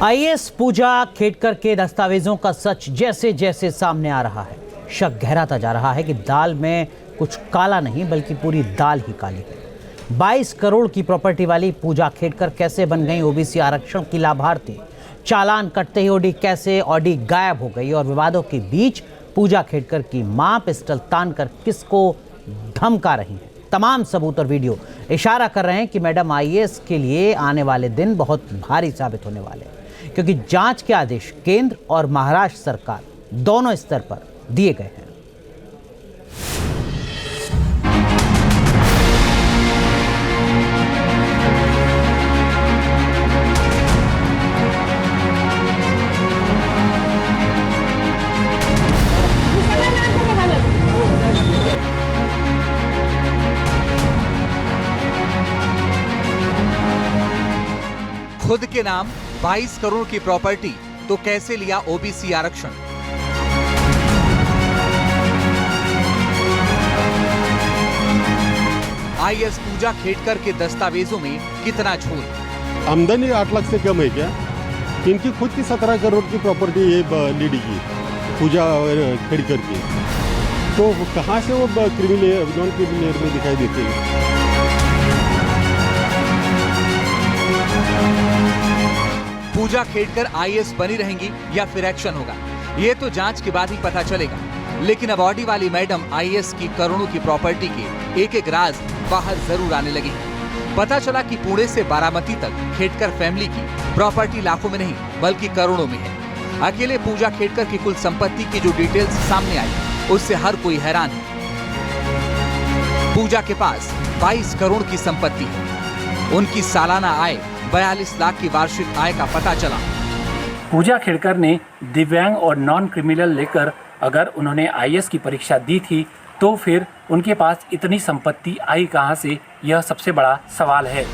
IAS पूजा खेडकर के दस्तावेजों का सच जैसे जैसे सामने आ रहा है, शक गहराता जा रहा है कि दाल में कुछ काला नहीं बल्कि पूरी दाल ही काली है। 22 करोड़ की प्रॉपर्टी वाली पूजा खेडकर कैसे बन गई ओबीसी आरक्षण की लाभार्थी? चालान कटते ही ऑडी गायब हो गई और विवादों के बीच पूजा खेडकर की मां पिस्टल तान कर किसको धमका रही है। तमाम सबूत और वीडियो इशारा कर रहे हैं कि मैडम आईएएस के लिए आने वाले दिन बहुत भारी साबित होने वाले हैं, क्योंकि जांच के आदेश केंद्र और महाराष्ट्र सरकार दोनों स्तर पर दिए गए हैं। खुद के नाम 22 करोड़ की प्रॉपर्टी तो कैसे लिया ओबीसी आरक्षण? आईएएस पूजा खेडकर के दस्तावेजों में कितना झूठ? आमदनी 8 लाख से कम है क्या? इनकी खुद की 17 करोड़ की प्रॉपर्टी है लीडी की, पूजा खेडकर की, तो कहां से वो क्रिमिनल नॉन क्रिमिनल में दिखाई देते हैं? पूजा खेडकर आईएएस बनी रहेंगी या फिर एक्शन होगा, ये तो जांच के बाद ही पता चलेगा। लेकिन अब ऑडी वाली मैडम आईएएस की करोड़ों की प्रॉपर्टी के एक एक राज बाहर जरूर आने लगे। पता चला कि पुणे से बारामती तक खेडकर फैमिली की प्रॉपर्टी लाखों में नहीं बल्कि करोड़ों में है। अकेले पूजा खेडकर की कुल संपत्ति की जो डिटेल्स सामने आई, उससे हर कोई हैरान है। पूजा के पास 22 करोड़ की संपत्ति है। उनकी सालाना आय 42 लाख की वार्षिक आय का पता चला। पूजा खेडकर ने दिव्यांग और नॉन क्रिमिनल लेकर अगर उन्होंने आईएएस की परीक्षा दी थी तो फिर उनके पास इतनी संपत्ति आई कहां से, यह सबसे बड़ा सवाल है।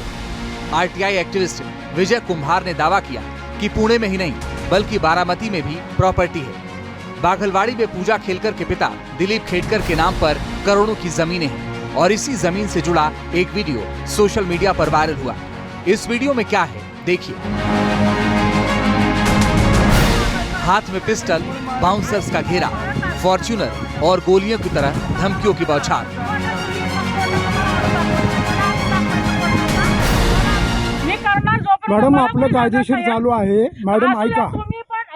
आरटीआई एक्टिविस्ट विजय कुम्हार ने दावा किया कि पुणे में ही नहीं बल्कि बारामती में भी प्रॉपर्टी है। बाघलवाड़ी में पूजा खेडकर के पिता दिलीप खेडकर के नाम पर करोड़ों की जमीनें हैं और इसी जमीन से जुड़ा एक वीडियो सोशल मीडिया पर वायरल हुआ। इस वीडियो में क्या है देखिए। हाथ में पिस्टल, बाउंसर्स का घेरा, फॉर्च्यूनर और गोलियों की तरह धमकियों की बौछार। मॅडम आपलं कायदेशीर चालू आहे। मॅडम ऐका,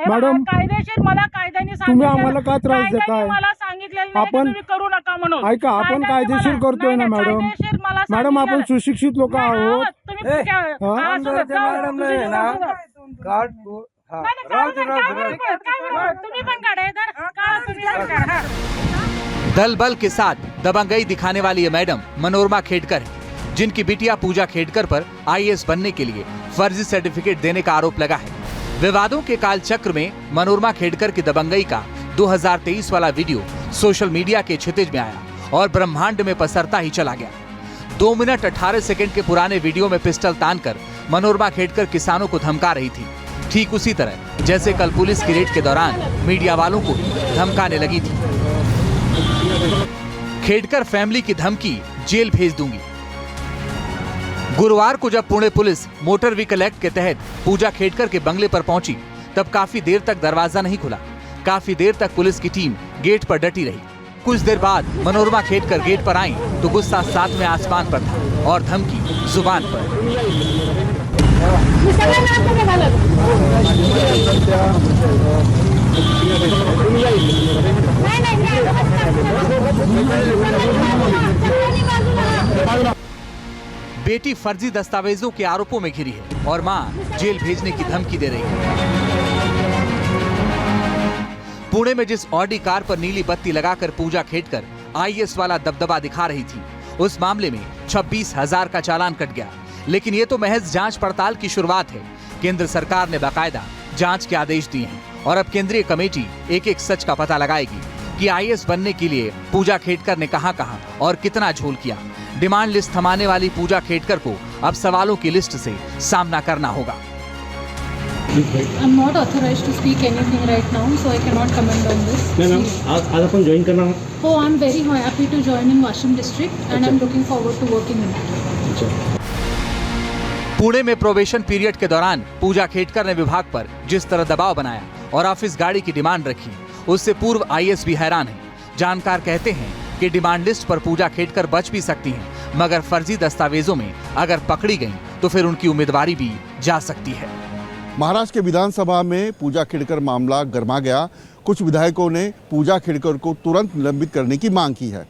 मॅडम कायदेशीर मला कायद्याने तुम्ही आम्हाला काय त्रास देताय? मला सांगितलेलं आपण करू नका म्हणून ऐका, आपण कायदेशीर करतोय ना मॅडम। मॅडम आपण सुशिक्षित लोक आहोत। दल बल के साथ दबंगई दिखाने वाली ये मैडम मनोरमा खेडकर है, जिनकी बिटिया पूजा खेडकर पर आईएएस बनने के लिए फर्जी सर्टिफिकेट देने का आरोप लगा है। विवादों के काल चक्र में मनोरमा खेडकर की दबंगई का 2023 वाला वीडियो सोशल मीडिया के क्षितिज में आया और ब्रह्मांड में पसरता ही चला गया। 2 मिनट 18 सेकंड के पुराने वीडियो में पिस्टल तानकर मनोरमा खेडकर किसानों को धमका रही थी, ठीक उसी तरह जैसे कल पुलिस की रेड के दौरान मीडिया वालों को धमकाने लगी थी। खेडकर फैमिली की धमकी, जेल भेज दूंगी। गुरुवार को जब Pune police motor vehicle act के तहत पूजा खेडकर के बंगले पर पहुंची, तब काफी देर तक दरवाजा नहीं खुला। काफी देर तक पुलिस की टीम गेट पर डटी रही। कुछ देर बाद मनोरमा खेडकर गेट पर आई तो गुस्सा सातवें आसमान पर था और धमकी जुबान पर। बेटी फर्जी दस्तावेजों के आरोपों में घिरी है और मां जेल भेजने की धमकी दे रही है। पुणे में जिस ऑडी कार पर नीली बत्ती लगाकर पूजा खेडकर आईएएस वाला दबदबा दिखा रही थी, उस मामले में 26,000 का चालान कट गया। लेकिन ये तो महज जांच पड़ताल की शुरुआत है। केंद्र सरकार ने बाकायदा जांच के आदेश दिए हैं और अब केंद्रीय कमेटी एक एक सच का पता लगाएगी कि आईएएस बनने के लिए पूजा खेडकर ने कहां और कितना झोल किया। डिमांड लिस्ट थमाने वाली पूजा खेडकर को अब सवालों की लिस्ट से सामना करना होगा। I'm not authorized to speak anything right now, so I cannot comment on this. Ma'am आज अपन ज्वाइन करना है? Oh, I'm very happy to join in Washim district and I'm looking forward to working in it. Pune में probation period के दौरान पूजा खेडकर ने विभाग पर जिस तरह दबाव बनाया और ऑफिस गाड़ी की डिमांड रखी, उससे पूर्व आईएएस भी हैरान है। जानकार कहते हैं कि डिमांड लिस्ट पर पूजा खेडकर बच भी सकती हैं, मगर फर्जी दस्तावेजों में अगर पकड़ी गईं तो फिर उनकी उम्मीदवारी भी जा सकती है। महाराष्ट्र के विधानसभा में पूजा खेडकर मामला गर्मा गया। कुछ विधायकों ने पूजा खेडकर को तुरंत निलंबित करने की मांग की है।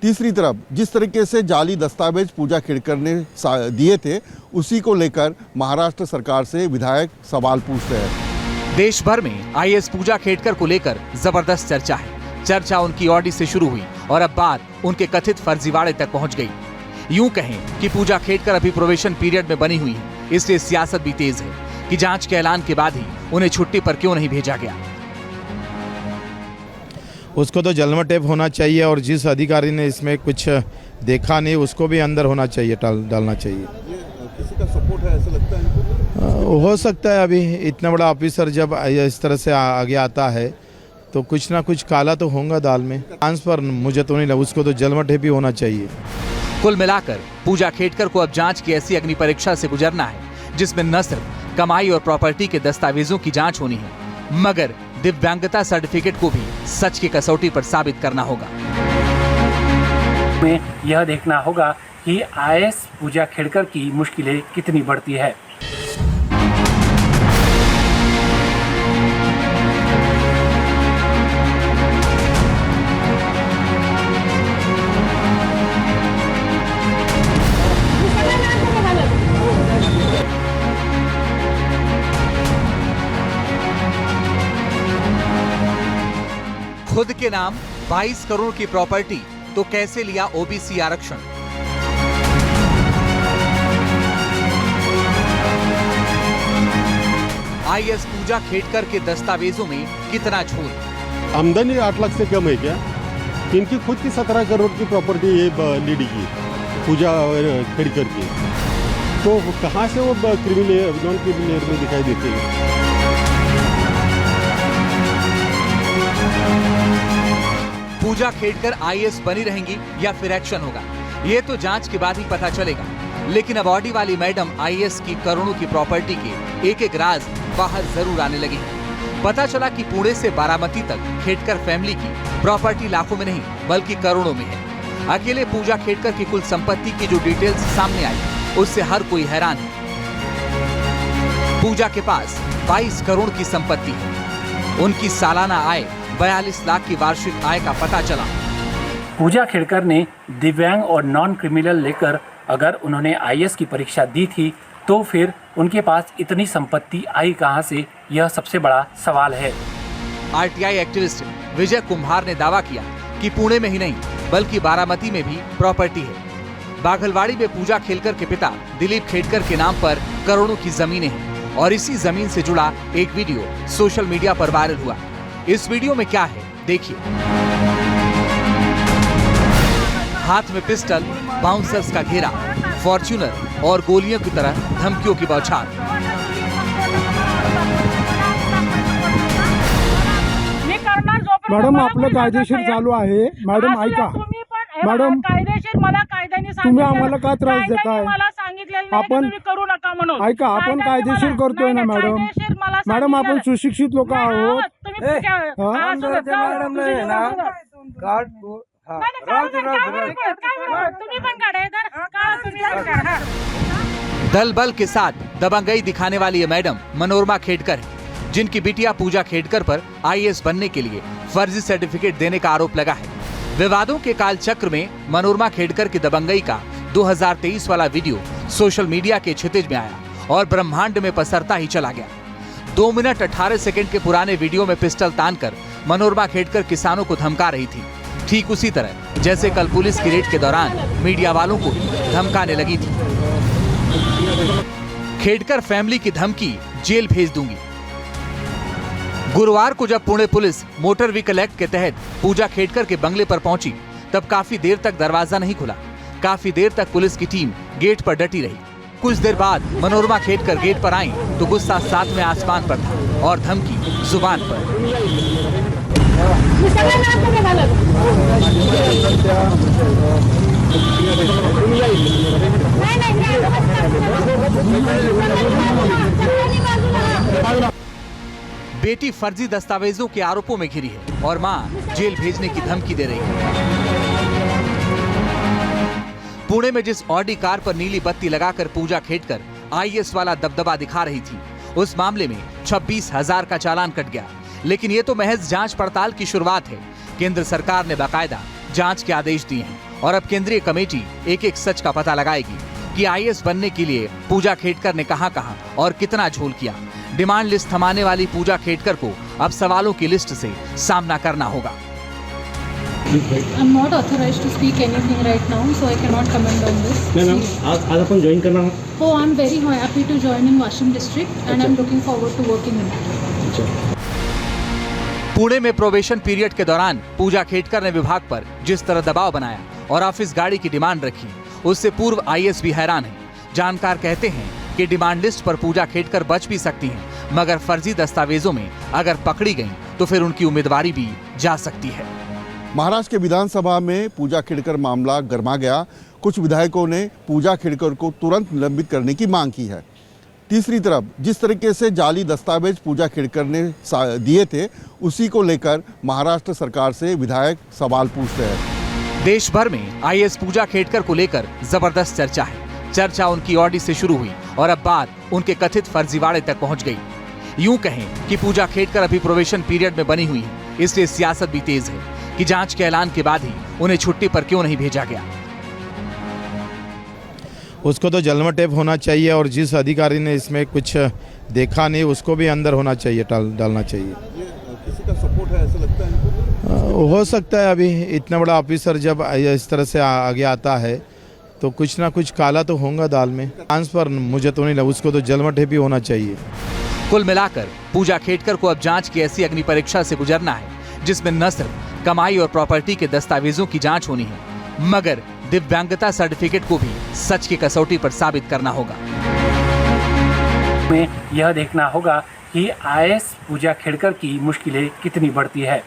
तीसरी तरफ जिस तरीके से जाली दस्तावेज पूजा खेडकर ने दिए थे, उसी को लेकर महाराष्ट्र सरकार से विधायक सवाल पूछ रहे हैं। देश भर में आईएएस पूजा खेडकर को लेकर जबरदस्त चर्चा है। चर्चा उनकी ऑडी से शुरू हुई और अब बात उनके कथित फर्जीवाड़े तक पहुंच गई। यूं कहें कि पूजा खेडकर अभी प्रोबेशन पीरियड में बनी हुई है, इसलिए सियासत भी तेज है कि जांच के ऐलान के बाद ही उन्हें छुट्टी पर क्यों नहीं भेजा गया। उसको तो जलवा टेप होना चाहिए और जिस अधिकारी ने इसमें कुछ देखा नहीं उसको भी अंदर होना चाहिए, डालना चाहिए। किसी का सपोर्ट है ऐसा लगता है? हो सकता है। अभी इतना बड़ा ऑफिसर जब इस तरह से आगे आता है तो कुछ ना कुछ काला तो होगा दाल में। ट्रांसफर मुझे तो नहीं लगा, उसको तो जलवा टेप ही होना चाहिए। कुल मिलाकर पूजा खेडकर को अब जांच की ऐसी अग्नि परीक्षा से गुजरना है जिसमें न सिर्फ कमाई और प्रॉपर्टी के दस्तावेजों की जांच होनी है, मगर दिव्यांगता सर्टिफिकेट को भी सच की कसौटी पर साबित करना होगा। में यह देखना होगा कि आईएएस पूजा खेडकर की मुश्किलें कितनी बढ़ती है। खुद के नाम 22 करोड़ की प्रॉपर्टी तो कैसे लिया ओबीसी आरक्षण? आईएएस पूजा खेडकर के दस्तावेजों में कितना झूठ? आमदनी 8 लाख से कम है क्या? इनकी खुद की 17 करोड़ की प्रॉपर्टी है लीडी की, पूजा खेडकर की। तो कहाँ से वो क्रिमिनल नॉन क्रिमिनल में दिखाई देते हैं? पूजा खेडकर आईएएस बनी रहेंगी या फिर एक्शन होगा, ये तो जांच के बाद ही पता चलेगा। लेकिन अब ऑडी वाली मैडम आईएएस की करोड़ों की प्रॉपर्टी के एक एक राज बाहर जरूर आने लगे हैं। पता चला कि पुणे से बारामती तक खेडकर फैमिली की प्रॉपर्टी लाखों में नहीं बल्कि करोड़ों में है। अकेले पूजा खेडकर की कुल संपत्ति की जो डिटेल्स सामने आई, उससे हर कोई हैरान है। पूजा के पास 22 करोड़ की संपत्ति है। उनकी सालाना आय 42 लाख की वार्षिक आय का पता चला। पूजा खेडकर ने दिव्यांग और नॉन क्रिमिनल लेकर अगर उन्होंने आईएएस की परीक्षा दी थी तो फिर उनके पास इतनी संपत्ति आई कहां से, यह सबसे बड़ा सवाल है। आरटीआई एक्टिविस्ट विजय कुम्हार ने दावा किया कि पुणे में ही नहीं बल्कि बारामती में भी प्रॉपर्टी है। बाघलवाड़ी में पूजा खेडकर के पिता दिलीप खेडकर के नाम पर करोड़ों की जमीनें हैं और इसी जमीन से जुड़ा एक वीडियो सोशल मीडिया पर वायरल हुआ। इस वीडियो में क्या है देखिए। हाथ में पिस्टल, बाउंसर्स का घेरा, फॉर्च्यूनर और गोलियों की तरह धमकियों की बौछार। मॅडम आपलं कायदेशीर चालू आहे। मॅडम ऐका, मॅडम कायदेशीर मला कायद्याने तुम्ही आम्हाला का त्रास देताय? मला सांगितलेलं नाही की आपण तुम्ही करू नका म्हणून। ऐका, आपण कायदेशीर करतोय ना मॅडम। मॅडम आपण सुशिक्षित लोक आहोत। दल बल के साथ दबंगई दिखाने वाली ये मैडम मनोरमा खेडकर है, जिनकी बिटिया पूजा खेडकर पर आईएएस बनने के लिए फर्जी सर्टिफिकेट देने का आरोप लगा है। विवादों के काल चक्र में मनोरमा खेडकर की दबंगई का 2023 वाला वीडियो सोशल मीडिया के क्षितिज में आया और ब्रह्मांड में पसरता ही चला गया। 2 मिनट 18 सेकंड के पुराने वीडियो में पिस्टल तानकर मनोरमा खेडकर किसानों को धमका रही थी, ठीक उसी तरह जैसे कल पुलिस की रेड के दौरान मीडिया वालों को धमकाने लगी थी। खेडकर फैमिली की धमकी, जेल भेज दूंगी। गुरुवार को जब Pune police motor vehicle act के तहत पूजा खेडकर के बंगले पर पहुंची, तब काफी देर तक दरवाजा नहीं खुला। काफी देर तक पुलिस की टीम गेट पर डटी रही। कुछ देर बाद मनोरमा खेडकर गेट पर आई तो गुस्सा सातवें आसमान पर था और धमकी जुबान पर। बेटी फर्जी दस्तावेजों के आरोपों में घिरी है और मां जेल भेजने की धमकी दे रही है। पुणे में जिस ऑडी कार पर नीली बत्ती लगाकर पूजा खेडकर आईएएस वाला दबदबा दिखा रही थी, उस मामले में 26,000 का चालान कट गया। लेकिन ये तो महज जांच पड़ताल की शुरुआत है। केंद्र सरकार ने बाकायदा जांच के आदेश दिए हैं और अब केंद्रीय कमेटी एक एक सच का पता लगाएगी कि आईएएस बनने के लिए पूजा खेडकर ने कहां-कहां और कितना झोल किया। डिमांड लिस्ट थमाने वाली पूजा खेडकर को अब सवालों की लिस्ट से सामना करना होगा। I'm not authorized to speak anything right now, so I cannot comment on this. Ma'am आज अपन ज्वाइन करना है। Oh, I'm very happy to join in Washim district, and I'm looking forward to working in it. Pune में probation period के दौरान पूजा खेडकर ने विभाग पर जिस तरह दबाव बनाया और ऑफिस गाड़ी की डिमांड रखी, उससे पूर्व आईएएस भी हैरान है। जानकार कहते हैं कि डिमांड लिस्ट पर पूजा खेडकर बच भी सकती हैं, मगर फर्जी दस्तावेजों में अगर पकड़ी गईं तो फिर उनकी उम्मीदवारी भी जा सकती है। महाराष्ट्र के विधानसभा में पूजा खेडकर मामला गरमा गया। कुछ विधायकों ने पूजा खेडकर को तुरंत निलंबित करने की मांग की है। तीसरी तरफ जिस तरीके से जाली दस्तावेज पूजा खेडकर ने दिए थे, उसी को लेकर महाराष्ट्र सरकार से विधायक सवाल पूछ रहे हैं। देश भर में आईएएस पूजा खेडकर को लेकर जबरदस्त चर्चा है। चर्चा उनकी ऑडी से शुरू हुई और अब बात उनके कथित फर्जीवाड़े तक पहुंच गई। यूं कहें कि पूजा खेडकर अभी प्रोबेशन पीरियड में बनी हुई है, इसलिए सियासत भी तेज है कि जांच के ऐलान के बाद ही उन्हें छुट्टी पर क्यों नहीं भेजा गया। उसको तो जलवा टेप होना चाहिए और जिस अधिकारी ने इसमें कुछ देखा नहीं उसको भी अंदर होना चाहिए, डालना चाहिए। किसी का सपोर्ट है ऐसा लगता है इनको? हो सकता है। अभी इतना बड़ा ऑफिसर जब इस तरह से आगे आता है तो कुछ ना कुछ काला तो होगा दाल में। ट्रांसफर मुझे तो नहीं लगा, उसको तो जलवा टेप ही होना चाहिए। कुल मिलाकर पूजा खेडकर को अब जांच की ऐसी अग्नि परीक्षा से गुजरना है जिसमें न सिर्फ कमाई और प्रॉपर्टी के दस्तावेजों की जांच होनी है, मगर दिव्यांगता सर्टिफिकेट को भी सच की कसौटी पर साबित करना होगा। में यह देखना होगा कि आईएएस पूजा खेडकर की मुश्किलें कितनी बढ़ती है।